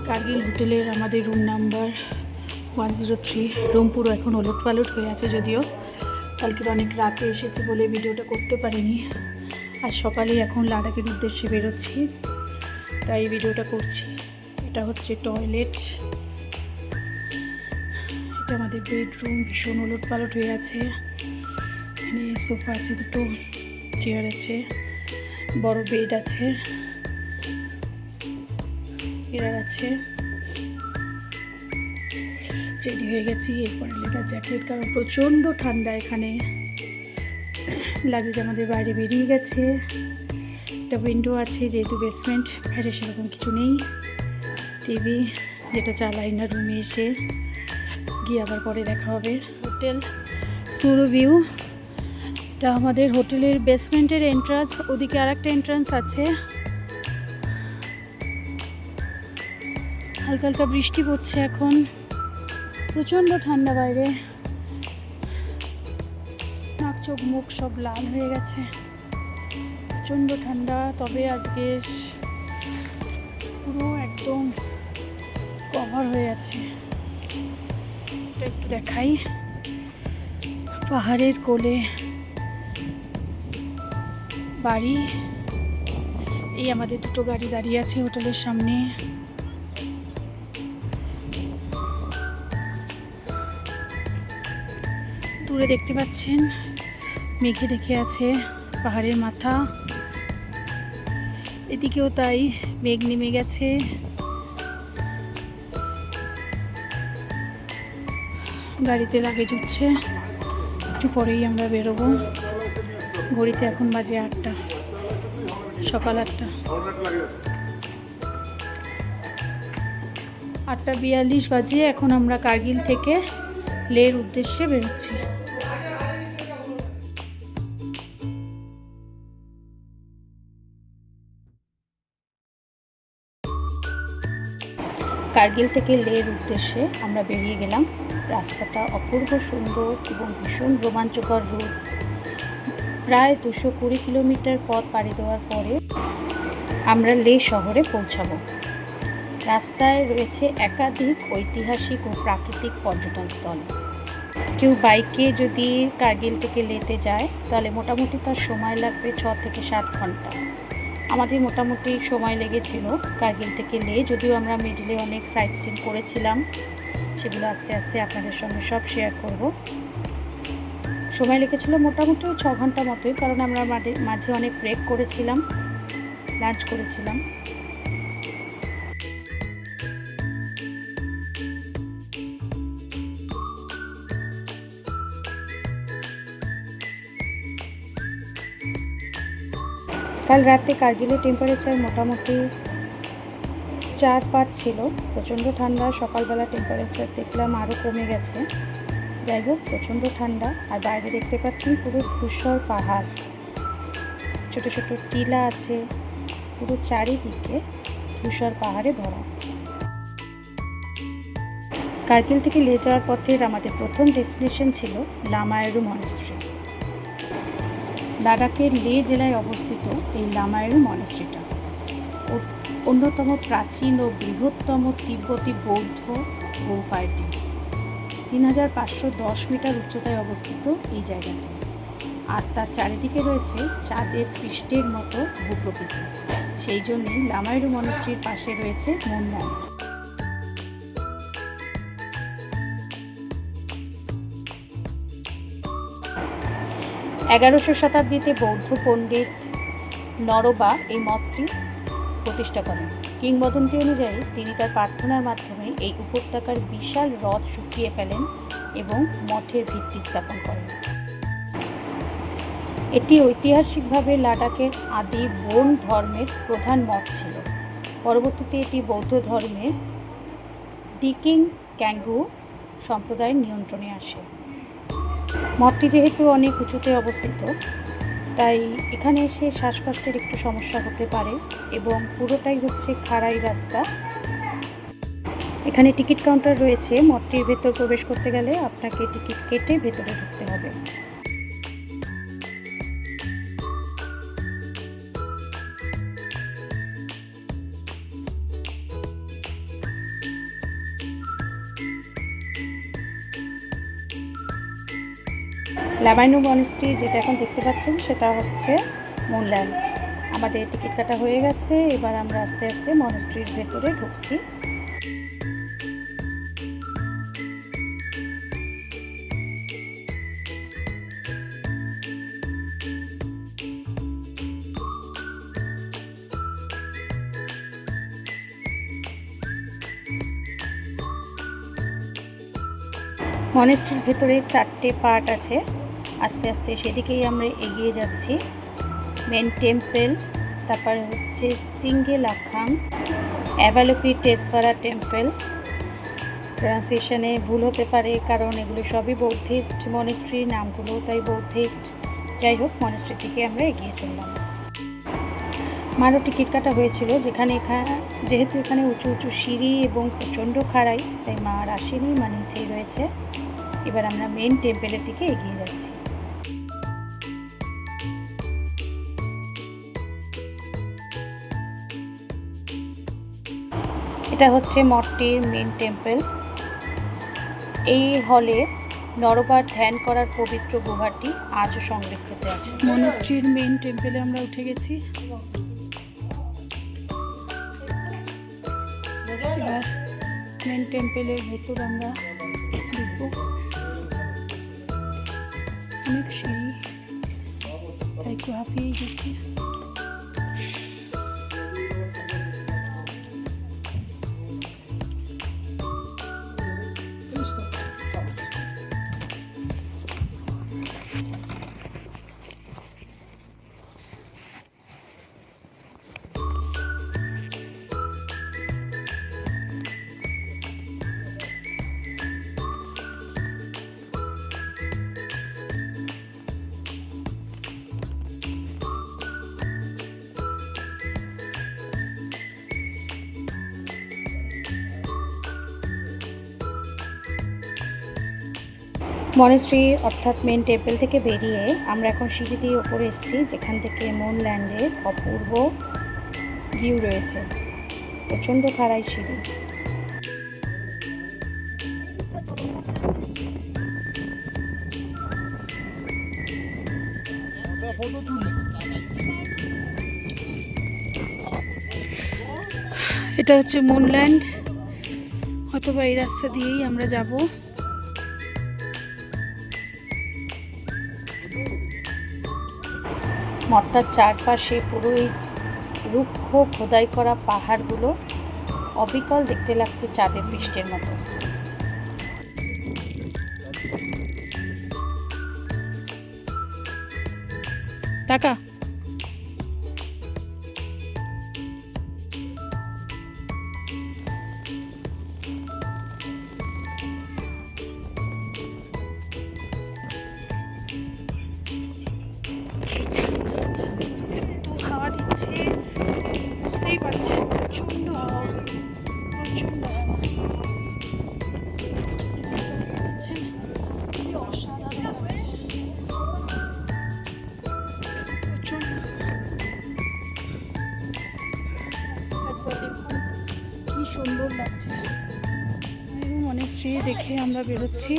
কার্গিল হোটেলের আমাদের room number 103। Room পুরো এখন ওলট পালট হয়ে আছে, যদিও কালকের অনেক রাতে এসেছি বলে ভিডিওটা করতে পারিনি। আর সকালে এখন লাদাখের উদ্দেশ্যে বেরোচ্ছি, তাই ভিডিওটা করছি। এটা হচ্ছে টয়লেট, এটা আমাদের বেডরুম। ভীষণ ওলট পালট হয়ে আছে। এখানে সোফা আছে, দুটো চেয়ার আছে, বড় বেড আছে, এরা আছে। রেডি হয়ে গেছি। এরপরে লেদার জ্যাকেট, কারণ প্রচণ্ড ঠান্ডা এখানে। লাগেজ আমাদের বাইরে বেরিয়ে গেছে। একটা উইন্ডো আছে, যেহেতু বেসমেন্ট, বাইরে সেরকম কিছু নেই। টিভি, যেটা চালাই না রুমে এসে, গিয়ে আবার পরে দেখা হবে। হোটেল সুরু ভিউ, এটা আমাদের হোটেলের বেসমেন্টের এন্ট্রান্স। ওদিকে আর একটা এন্ট্রান্স আছে। হালকা হালকা বৃষ্টি পড়ছে এখন, প্রচণ্ড ঠান্ডা বাইরে। নাক চোখ মুখ সব লাল হয়ে গেছে, প্রচণ্ড ঠান্ডা। তবে আজকে পুরো একদম কভার হয়ে আছে। এটা একটু দেখাই, পাহাড়ের কোলে বাড়ি। এই আমাদের দুটো গাড়ি দাঁড়িয়ে আছে হোটেলের সামনে। দূরে দেখতে পাচ্ছেন মেঘে ঢেকে আছে পাহাড়ের মাথা। এদিকেও তাই, মেঘ নেমে গেছে। গাড়িতে লাগেজ উঠছে, একটু পরেই আমরা বেরোবো। ঘড়িতে এখন বাজে 8টা, সকাল 8টা। 8:42 বাজে। এখন আমরা কার্গিল থেকে লের উদ্দেশ্যে বেরোচ্ছি। কার্গিল থেকে লের উদ্দেশ্যে আমরা বেরিয়ে গেলাম। রাস্তাটা অপূর্ব সুন্দর এবং ভীষণ রোমাঞ্চকর রুট। প্রায় 220 কিলোমিটার পথ পাড়ি দেওয়ার পরে আমরা লে শহরে পৌঁছাবো। রাস্তায় রয়েছে একাধিক ঐতিহাসিক ও প্রাকৃতিক পর্যটনস্থল। কেউ বাইকে যদি কার্গিল থেকে লেতে যায়, তাহলে মোটামুটি তার সময় লাগবে 6 থেকে 7 ঘন্টা। আমাদের মোটামুটি সময় লেগেছিল কার্গিল থেকে লে, যদিও আমরা মিডলে অনেক সাইট সিন করেছিলাম, সেগুলো আস্তে আস্তে আপনাদের সঙ্গে সব শেয়ার করব। সময় লেগেছিল মোটামুটি 6 ঘন্টা মতোই, কারণ আমরা মাঝে অনেক ব্রেক করেছিলাম, লাঞ্চ করেছিলাম। কাল রাতে কার্গিলের টেম্পারেচার মোটামুটি 4-5 ছিল, প্রচণ্ড ঠান্ডা। সকালবেলা টেম্পারেচার দেখলাম আরও কমে গেছে। যাই হোক, প্রচণ্ড ঠান্ডা। আর বাইরে দেখতে পাচ্ছেন পুরো ধূসর পাহাড়, ছোট ছোট টিলা আছে, পুরো চারিদিকে ধূসর পাহাড়ে ভরা। কার্গিল থেকে লে যাওয়ার পথের আমাদের প্রথম ডেস্টিনেশন ছিল লামায়রু মনেস্ট্রি। লাদাখের লে জেলায় অবস্থিত এই লামায়রু মনেস্ট্রিটা অন্যতম প্রাচীন ও বৃহত্তম তিব্বতী বৌদ্ধ গুফা। 3510 মিটার উচ্চতায় অবস্থিত এই জায়গাটি। আর তার চারিদিকে রয়েছে চাঁদের পৃষ্ঠের মতো ভূপ্রকৃতি। সেই জন্যই লামায়রু মনেস্ট্রির পাশে রয়েছে মুন মাউন্ট। 11শো শতাব্দীতে বৌদ্ধ পণ্ডিত নরবা এই মঠটি প্রতিষ্ঠা করেন। কিংবদন্তি অনুযায়ী তিনি তার প্রার্থনার মাধ্যমে এই উপত্যকার বিশাল হ্রদ শুকিয়ে ফেলেন এবং মঠের ভিত্তি স্থাপন করেন। এটি ঐতিহাসিকভাবে লাদাখের আদি বোন ধর্মের প্রধান মঠ ছিল। পরবর্তীতে এটি বৌদ্ধ ধর্মের ডিকিং ক্যাঙ্গু সম্প্রদায়ের নিয়ন্ত্রণে আসে। মঠটি যেহেতু অনেক উঁচুতে অবস্থিত, তাই এখানে এসে শ্বাসকষ্টের একটু সমস্যা হতে পারে এবং পুরোটাই হচ্ছে খাড়াই রাস্তা। এখানে টিকিট কাউন্টার রয়েছে। মঠটির ভেতর প্রবেশ করতে গেলে আপনাকে টিকিট কেটে ভেতরে ঢুকতে হবে। লামাইনু মনেস্ট্রি যেটা এখন দেখতে পাচ্ছেন সেটা হচ্ছে মুনল্যান্ড। আমাদের টিকিট কাটা হয়ে গেছে, এবার আমরা আস্তে আস্তে মনেস্ট্রির ভেতরে ঢুকছি। মনেস্ট্রির ভেতরে 4টে পার্ট আছে, আস্তে আস্তে সেদিকেই আমরা এগিয়ে যাচ্ছি। মেন টেম্পল, তারপর হচ্ছে সিঙ্গে লাখাম, অ্যাভালোপিটেসভারা টেম্পল। প্রনাউন্সিয়েশনে ভুল হতে পারে কারণ এগুলো সবই বৌদ্ধিস্ট মনেস্ট্রি, নামগুলো তাই বৌদ্ধিস্ট। যাই হোক, মনেস্ট্রির দিকে আমরা এগিয়ে চললাম। মারও টিকিট কাটা হয়েছিল, যেহেতু এখানে উঁচু উঁচু সিঁড়ি এবং প্রচণ্ড খাড়াই, তাই মা আর আসেনি, মা নিচেই রয়েছে। এবার আমরা মেন টেম্পলের দিকে এগিয়ে যাচ্ছি। এটা হচ্ছে মঠটির মেন টেম্পল। এই হলে নরবার ধ্যান করার পবিত্র গুহাটি আজও সংরক্ষিত আছে। মনেস্ট্রির মেন টেম্পলে আমরা উঠে গেছি। এবার মেন টেম্পলের ভেতর আমরা ঢুকবো। অনেক সিঁড়ি, তাই একটু হাঁপিয়ে গেছি। মনেস্ট্রি অর্থাৎ মেন টেম্পল থেকে বেরিয়ে আমরা এখন সিঁড়ি দিয়ে ওপরে এসেছি, যেখান থেকে মুনল্যান্ডের অপূর্ব ভিউ রয়েছে। প্রচণ্ড খাড়াই সিঁড়ি। এটা হচ্ছে মুনল্যান্ড, অথবা এই রাস্তা দিয়েই আমরা যাব। মঠটার চারপাশে পুরো এই রুক্ষ খোদাই করা পাহাড়গুলো অবিকল দেখতে লাগছে চাঁদের পৃষ্ঠের মতো। টাকা হাওয়া দিচ্ছে, বুঝতেই পারছেন, প্রচণ্ড হাওয়া, প্রচণ্ড হাওয়া। দেখতে পাচ্ছেন কি অসাধারণ লাগছে, প্রচণ্ড। রাস্তাটা দেখুন কি সুন্দর লাগছে। মনেস্ট্রি দেখে আমরা বেরোচ্ছি।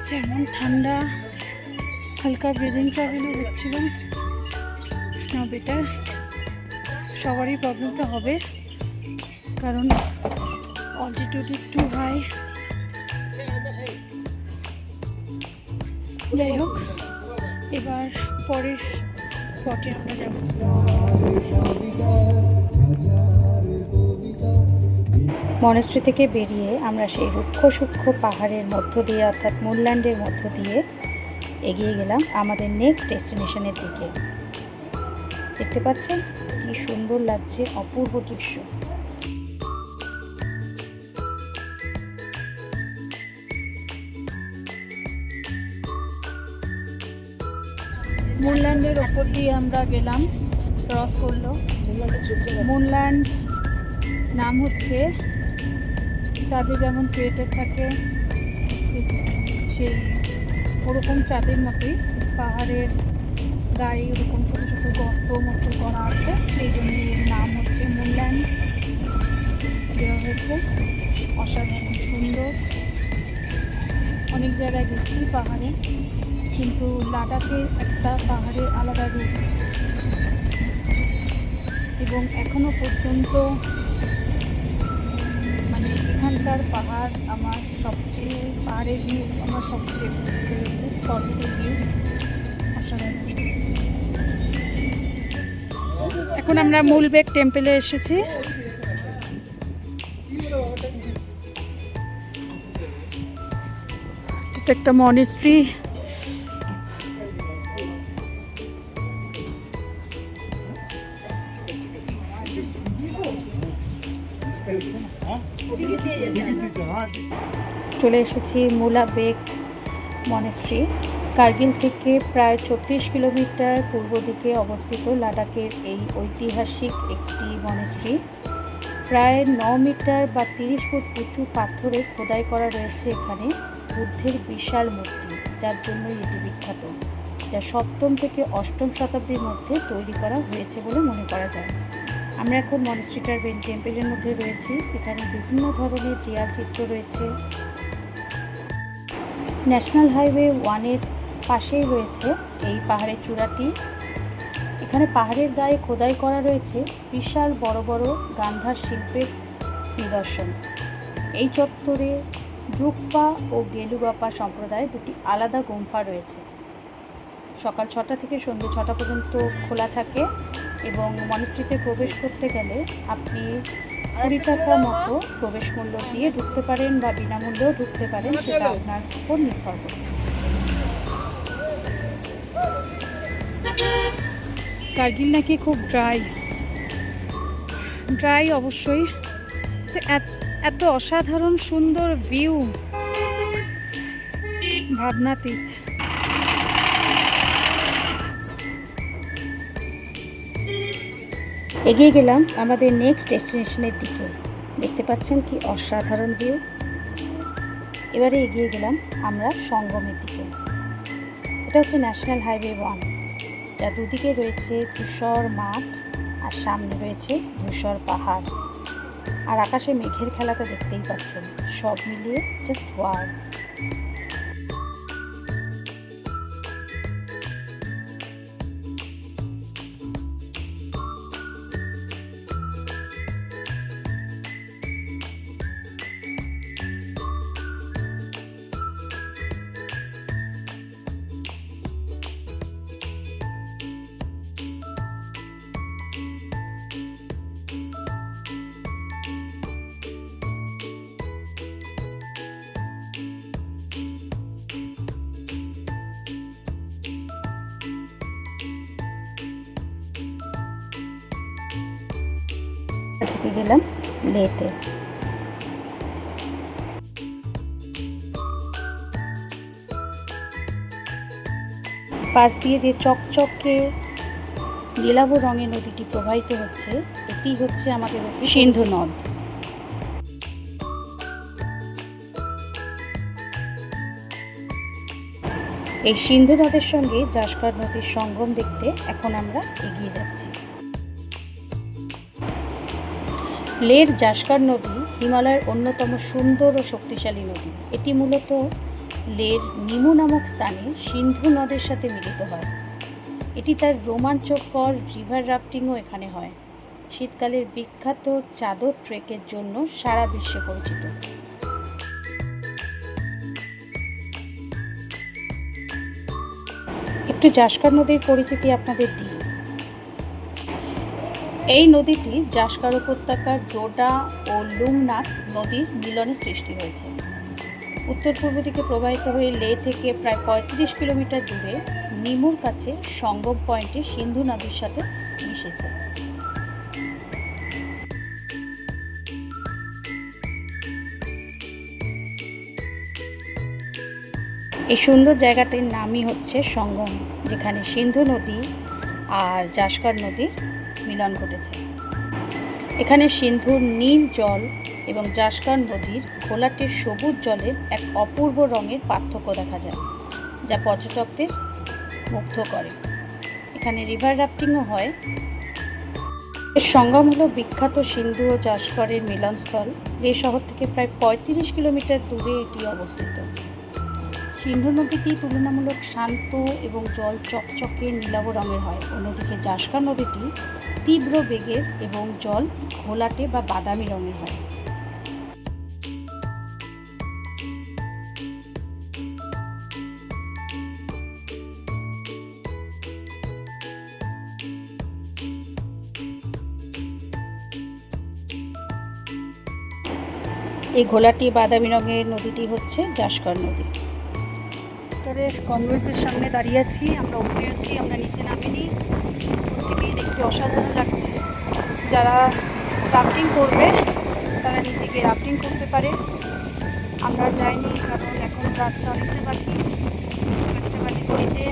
যেমন ঠান্ডা, হালকা ব্রিদিং প্রবলেম হচ্ছিল না, বেটার। সবারই প্রবলেমটা হবে কারণ অল্টিটিউড ইজ টু হাই। যাই হোক, এবার পরের স্পটে আমরা যাব। মনেস্ট্রি থেকে বেরিয়ে আমরা সেই রুক্ষ সূক্ষ্ম পাহাড়ের মধ্য দিয়ে অর্থাৎ মুনল্যান্ডের মধ্য দিয়ে এগিয়ে গেলাম আমাদের নেক্সট ডেস্টিনেশনের দিকে। দেখতে পাচ্ছেন কি সুন্দর লাগছে, অপূর্ব দৃশ্য। মুনল্যান্ডের ওপর দিয়ে আমরা গেলাম, ক্রস করলো। মুনল্যান্ড নাম হচ্ছে চাঁদে যেমন ক্রিয়েটেড থাকে সেই ওরকম চাঁদের মতোই পাহাড়ের গায়ে ওরকম ছোটো ছোটো গর্ত মতো করা আছে, সেই জন্য এর নাম হচ্ছে মুনল্যান্ড দেওয়া হয়েছে। অসাধারণ সুন্দর। অনেক জায়গায় গেছি পাহাড়ে, কিন্তু লাদাখের একটা পাহাড়ের আলাদা রূপ, এবং এখনো পর্যন্ত মানে এখানকার পাহাড় আমার সবচেয়ে, পাহাড়ের ভিউ আমার সবচেয়ে বেস্ট লেগেছে। পর্বতের ভিউ অসাধারণ। এখন আমরা মূলবেগ টেম্পলে এসেছি। এটা একটা মনেস্ট্রি। চলে এসেছি মূলাবেগ মনেস্ট্রি। কার্গিল থেকে প্রায় 36 কিলোমিটার পূর্ব দিকে অবস্থিত লাদাখের এই ঐতিহাসিক একটি মনেস্ট্রি। প্রায় 9 মিটার বা 30 ফুট উঁচু পাথরে খোদাই করা রয়েছে এখানে বুদ্ধের বিশাল মূর্তি, যার জন্যই এটি বিখ্যাত, যা 7ম থেকে 8ম শতাব্দীর মধ্যে তৈরি করা হয়েছে বলে মনে করা যায়। আমরা এখন মনেস্ট্রিটার মেন টেম্পলের মধ্যে রয়েছি। এখানে বিভিন্ন ধরনের দেয়াল চিত্র রয়েছে। ন্যাশনাল হাইওয়ে 1-এর পাশেই রয়েছে এই পাহাড়ের চূড়াটি। এখানে পাহাড়ের গায়ে খোদাই করা রয়েছে বিশাল বড় বড় গান্ধার শিল্পের নিদর্শন। এই চত্বরে দ্রুকপা ও গেলুগাপা সম্প্রদায়ের দুটি আলাদা গুম্ফা রয়েছে। সকাল 6টা থেকে সন্ধ্যে 6টা পর্যন্ত খোলা থাকে, এবং মনেস্ট্রিতে প্রবেশ করতে গেলে আপনি 20 টাকা মতো প্রবেশ মূল্য দিয়ে ঢুকতে পারেন বা বিনামূল্যেও ঢুকতে পারেন, সেটা আপনার উপর নির্ভর করছে। কার্গিল নাকি খুব ড্রাই অবশ্যই। তো এত অসাধারণ সুন্দর ভিউ, ভাবনাতীত। এগিয়ে গেলাম আমাদের নেক্সট ডেস্টিনেশনের দিকে। দেখতে পাচ্ছেন কি অসাধারণ ভিউ। এবারে এগিয়ে গেলাম আমরা সঙ্গমের দিকে। এটা হচ্ছে ন্যাশনাল হাইওয়ে 1, যা দুদিকে রয়েছে ধূসর মাঠ আর সামনে রয়েছে ধূসর পাহাড়, আর আকাশে মেঘের খেলাটা দেখতেই পাচ্ছেন। সব মিলিয়ে জাস্ট ওয়াও। ঢুকে গেলাম লেতে। পাশ দিয়ে যে চকচকে নীলাভ রঙের নদীটি প্রবাহিত হচ্ছে, এটি হচ্ছে আমাদের সিন্ধু নদ। এই সিন্ধু নদের সঙ্গে জাস্কার নদীর সঙ্গম দেখতে এখন আমরা এগিয়ে যাচ্ছি। লের জাস্কার নদী হিমালয়ের অন্যতম সুন্দর ও শক্তিশালী নদী। এটি মূলত লের নিমু নামক স্থানে সিন্ধু নদের সাথে মিলিত হয়। এটি তার রোমাঞ্চকর রিভার রাফটিংও এখানে হয়। শীতকালের বিখ্যাত চাদর ট্রেকের জন্য সারা বিশ্বে পরিচিত। একটু জাস্কার নদীর পরিচিতি আপনাদের দিই। এই নদীটি জাস্কার উপত্যকার ডোডা ও লুংনাথ নদীর মিলনে সৃষ্টি হয়েছে। উত্তর পূর্ব দিকে প্রবাহিত হয়ে লে থেকে প্রায় 35 কিলোমিটার দূরে নিমুর কাছে সঙ্গম পয়েন্টে সিন্ধু নদীর সাথে মিশেছে। এই সুন্দর জায়গাটির নামই হচ্ছে সঙ্গম, যেখানে সিন্ধু নদী আর জাস্কার নদীর মিলন ঘটেছে। এখানে সিন্ধুর নীল জল এবং জাস্কার নদীর ঘোলাটে সবুজ জলের এক অপূর্ব রঙের পার্থক্য দেখা যায়, যা পর্যটকদের মুগ্ধ করে। এখানে রিভার রাফটিংও হয়। এর সঙ্গম হলো বিখ্যাত সিন্ধু ও জাস্করের মিলনস্থল। লে শহর থেকে প্রায় 35 কিলোমিটার দূরে এটি অবস্থিত। সিন্ধু নদীটি তুলনামূলক শান্ত এবং জল চকচকে নীলাভ রঙের হয়। অন্যদিকে জাস্কার নদীটি তীব্র বেগের এবং জল ঘোলাটে বা বাদামি রঙের হয়। এই ঘোলাটি বাদামি রঙের নদীটি হচ্ছে জাস্কর নদী। কনভেন্সের সামনে দাঁড়িয়ে আছি, আমরা উপরে আছি, আমরা নিচে নামিনি। প্রতিটি দেখতে অসাধারণ লাগছে। যারা রাফটিং করবে তারা নিচে গিয়ে রাফটিং করতে পারে। আমরা যাইনি কারণ এখন রাস্তা অনেকটা বাকি, কাজটাবাজি করিতে